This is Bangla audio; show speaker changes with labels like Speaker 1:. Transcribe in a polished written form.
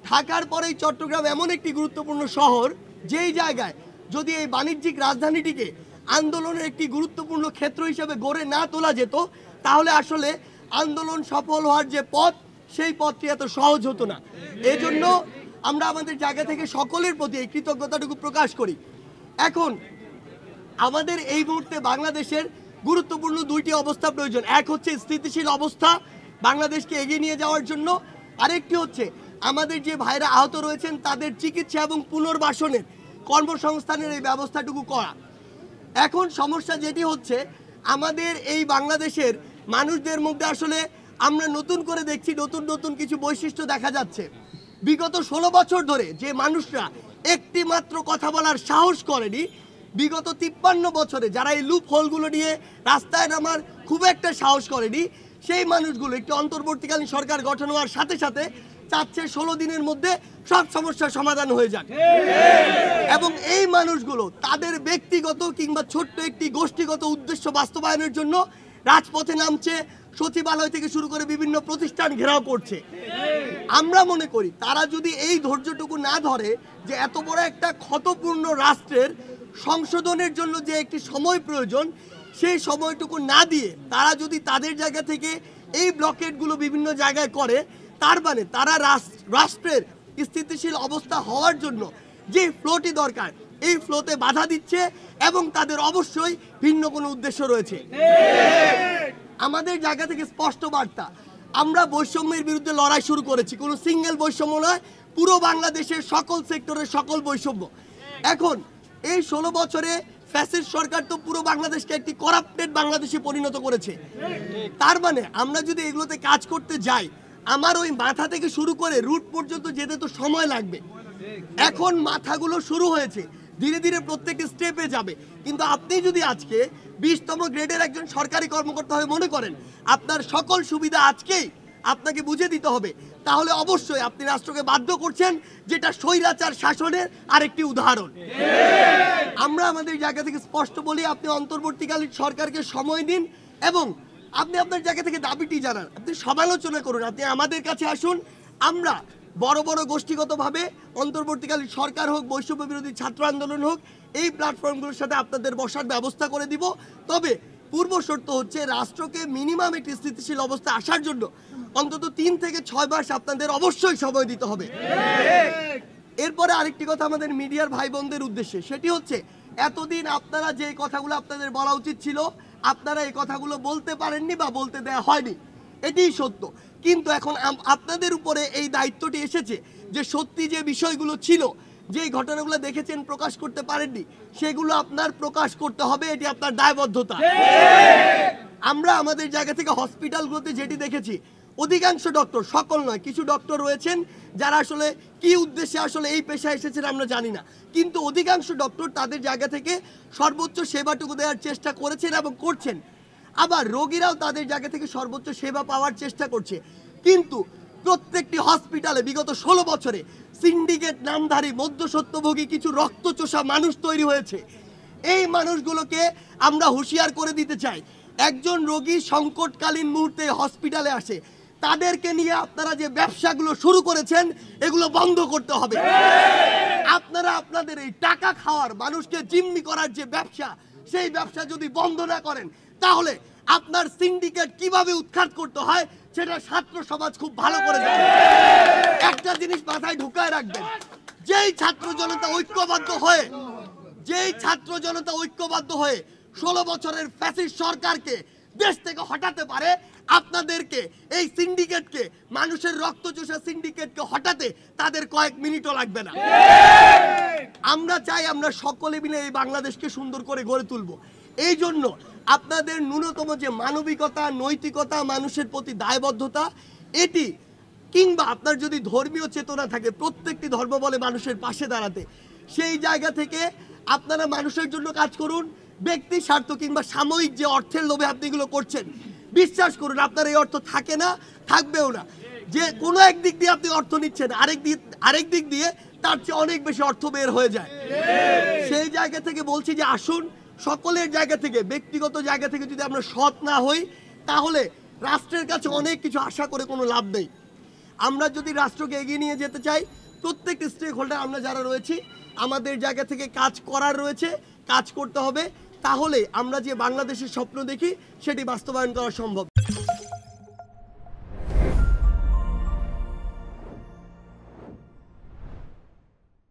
Speaker 1: ঢাকার পরেই চট্টগ্রাম এমন একটি গুরুত্বপূর্ণ শহর যেই জায়গায় যদি এই বাণিজ্যিক রাজধানীটিকে আন্দোলনের একটি গুরুত্বপূর্ণ ক্ষেত্র হিসেবে গড়ে না তোলা যেত তাহলে আসলে আন্দোলন সফল হওয়ার যে পথ সেই পথটি এত সহজ হতো না। এজন্য আমরা আমাদের জায়গা থেকে সকলের প্রতি এই কৃতজ্ঞতাটুকু প্রকাশ করি। এখন আমাদের এই মুহূর্তে বাংলাদেশের গুরুত্বপূর্ণ দুইটি অবস্থা প্রয়োজন। এক হচ্ছে স্থিতিশীল অবস্থা বাংলাদেশকে এগিয়ে নিয়ে যাওয়ার জন্য, আরেকটি হচ্ছে আমাদের যে ভাইরা আহত রয়েছেন তাদের চিকিৎসা এবং পুনর্বাসনের কর্মসংস্থানের এই ব্যবস্থাটুকু করা। এখন সমস্যা যেটি হচ্ছে আমাদের এই বাংলাদেশের মানুষদের মধ্যে আসলে আমরা নতুন করে দেখছি নতুন নতুন কিছু বৈশিষ্ট্য দেখা যাচ্ছে। বিগত 16 বছর ধরে যে মানুষরা একটি মাত্র কথা বলার সাহস করেনি, বিগত 53 বছরে যারা এই লুপ হোলগুলো নিয়ে রাস্তায় নামার খুব একটা সাহস করেনি, সেই মানুষগুলো একটি অন্তর্বর্তীকালীন সরকার গঠন হওয়ার সাথে সাথে চাচ্ছে 16 দিনের মধ্যে সব সমস্যার সমাধান হয়ে যাক। এবং এই মানুষগুলো তাদের ব্যক্তিগত কিংবা ছোট্ট একটি গোষ্ঠীগত উদ্দেশ্য বাস্তবায়নের জন্য রাজপথে নামছে, সচিবালয় থেকে শুরু করে বিভিন্ন প্রতিষ্ঠান ঘেরাও করছে। আমরা মনে করি তারা যদি এই ধৈর্যটুকু না ধরে যে এত বড় একটা ক্ষতপূর্ণ রাষ্ট্রের সংশোধনের জন্য যে একটি সময় প্রয়োজন, সেই সময়টুকু না দিয়ে তারা যদি তাদের জায়গা থেকে এই ব্লকেটগুলো বিভিন্ন জায়গায় করে, তার মানে তারা রাষ্ট্রের স্থিতিশীল অবস্থা হওয়ার জন্য যে ফ্লোটি দরকার এই ফ্লোতে বাধা দিচ্ছে এবং তাদের অবশ্যই ভিন্ন কোনো উদ্দেশ্য রয়েছে। আমাদের জায়গা থেকে স্পষ্ট বার্তা, আমরা বৈষম্যের বিরুদ্ধে লড়াই শুরু করেছি। কোনো সিঙ্গেল বৈষম্য নয়, পুরো বাংলাদেশের সকল সেক্টরের সকল বৈষম্য। এখন এই 16 বছরে ফ্যাসিস্ট সরকার তো পুরো বাংলাদেশকে একটি করাপ্টেড বাংলাদেশে পরিণত করেছে। তার মানে আমরা যদি এগুলোতে কাজ করতে যাই, আমার ওই মাথা থেকে শুরু করে রুট পর্যন্ত যেতে তো সময় লাগবে। এখন মাথাগুলো শুরু হয়েছে, ধীরে ধীরে প্রত্যেকটি স্টেপে যাবে। কিন্তু আপনি যদি আজকে 20তম গ্রেডের একজন সরকারি কর্মকর্তা হয়ে মনে করেন আপনার সকল সুবিধা আজকেই আপনাকে বুঝে দিতে হবে, তাহলে অবশ্যই আপনি রাষ্ট্রকে বাধ্য করছেন, যেটা স্বৈরাচার শাসনের আরেকটি উদাহরণ। আমরা আমাদের জায়গা থেকে স্পষ্ট বলি, আপনি অন্তর্বর্তীকালীন সরকারকে সময় দিন এবং আপনি আপনার জায়গা থেকে দাবিটি জানান, আপনি সমালোচনা করুন, আপনি আমাদের কাছে আসুন। আমরা বড় বড় গোষ্ঠীগতভাবে অন্তর্বর্তীকালীন সরকার হোক, বৈষম্য বিরোধী ছাত্র আন্দোলন হোক, এই প্ল্যাটফর্মগুলোর সাথে আপনাদের বসার ব্যবস্থা করে দিব। তবে পূর্ব শর্ত হচ্ছে রাষ্ট্রকে মিনিমাম একটি স্থিতিশীল অবস্থা আসার জন্য অন্তত 3 থেকে 6 মাস আপনাদের অবশ্যই সময় দিতে হবে। এরপরে আরেকটি কথা আমাদের মিডিয়ার ভাই বোনদের উদ্দেশ্যে, সেটি হচ্ছে এতদিন আপনারা যে কথাগুলো আপনাদের বলা উচিত ছিল আপনারা এই কথাগুলো বলতে পারেননি বা বলতে দেয়া হয়নি, এটিই সত্য। কিন্তু এখন আপনাদের উপরে এই দায়িত্বটি এসেছে যে সত্যি যে বিষয়গুলো ছিল, যে ঘটনাগুলো দেখেছেন প্রকাশ করতে পারেননি, সেগুলো আপনার প্রকাশ করতে হবে, এটি আপনার দায়বদ্ধতা। আমরা আমাদের জায়গা থেকে হসপিটালগুলোতে যেটি দেখেছি, অধিকাংশ ডক্টর, সকল নয়, কিছু ডক্টর রয়েছেন যারা আসলে কি উদ্দেশ্যে আসলে এই পেশায় এসেছেন আমরা জানি না, কিন্তু অধিকাংশ ডক্টর তাদের জায়গা থেকে সর্বোচ্চ সেবাটুকু দেওয়ার চেষ্টা করেছেন এবং করছেন। আবার রোগীরাও তাদের জায়গা থেকে সর্বোচ্চ সেবা পাওয়ার চেষ্টা করছে। কিন্তু প্রত্যেকটি হসপিটালে বিগত 16 বছরে সিন্ডিকেট নামধারী মধ্যস্বত্বভোগী কিছু রক্তচোষা মানুষ তৈরি হয়েছে। এই মানুষগুলোকে আমরা হুঁশিয়ার করে দিতে চাই, একজন রোগী সংকটকালীন মুহূর্তে হসপিটালে আসে, তাদেরকে নিয়ে আপনারা যে ব্যবসাগুলো শুরু করেছেন এগুলো বন্ধ করতে হবে। আপনারা আপনাদের এই টাকা খাওয়ার, মানুষকে জিম্মি করার যে ব্যবসা, সেই ব্যবসা যদি বন্ধ না করেন তাহলে আপনার সিন্ডিকেট কিভাবে উৎখাত করতে হয় সেটা ছাত্র সমাজ খুব ভালো করে জানে। একটা জিনিস মাথায় ঢুকায় রাখবেন, যেই ছাত্র জনতা ঐক্যবদ্ধ হয়ে 16 বছরের ফ্যাসিস্ট সরকারকে দেশ থেকে হটাতে পারে, আপনাদেরকে এই সিন্ডিকেটকে, মানুষের রক্তচোষা সিন্ডিকেটকে হটাতে তাদের কয়েক মিনিটও লাগবে না। আমরা চাই আমরা সকলে মিলে এই বাংলাদেশকে সুন্দর করে গড়ে তুলব। এই জন্য আপনাদের ন্যূনতম যে মানবিকতা, নৈতিকতা, মানুষের প্রতি দায়বদ্ধতা, এটি কিংবা আপনার যদি ধর্মীয় চেতনা থাকে প্রত্যেকটি ধর্ম বলে মানুষের পাশে দাঁড়াতে, সেই জায়গা থেকে আপনারা মানুষের জন্য কাজ করুন। ব্যক্তি স্বার্থ কিংবা সাময়িক যে অর্থের লোভে আপনি এগুলো করছেন, বিশ্বাস করুন আপনার এই অর্থ থাকে না, থাকবেও না। যে কোনো একদিক দিয়ে আপনি অর্থ নিচ্ছেন, আরেক দিক দিয়ে তার চেয়ে অনেক বেশি অর্থ বের হয়ে যায়। সেই জায়গা থেকে বলছি যে আসুন, সকলের জায়গা থেকে, ব্যক্তিগত জায়গা থেকে যদি আমরা সৎ না হই তাহলে রাষ্ট্রের কাছে অনেক কিছু আশা করে কোনো লাভ নেই। আমরা যদি রাষ্ট্রকে এগিয়ে নিয়ে যেতে চাই, প্রত্যেকটি স্টেক হোল্ডার আমরা যারা রয়েছি আমাদের জায়গা থেকে কাজ করার রয়েছে, কাজ করতে হবে, তাহলে আমরা যে বাংলাদেশের স্বপ্ন দেখি সেটি বাস্তবায়ন করা সম্ভব।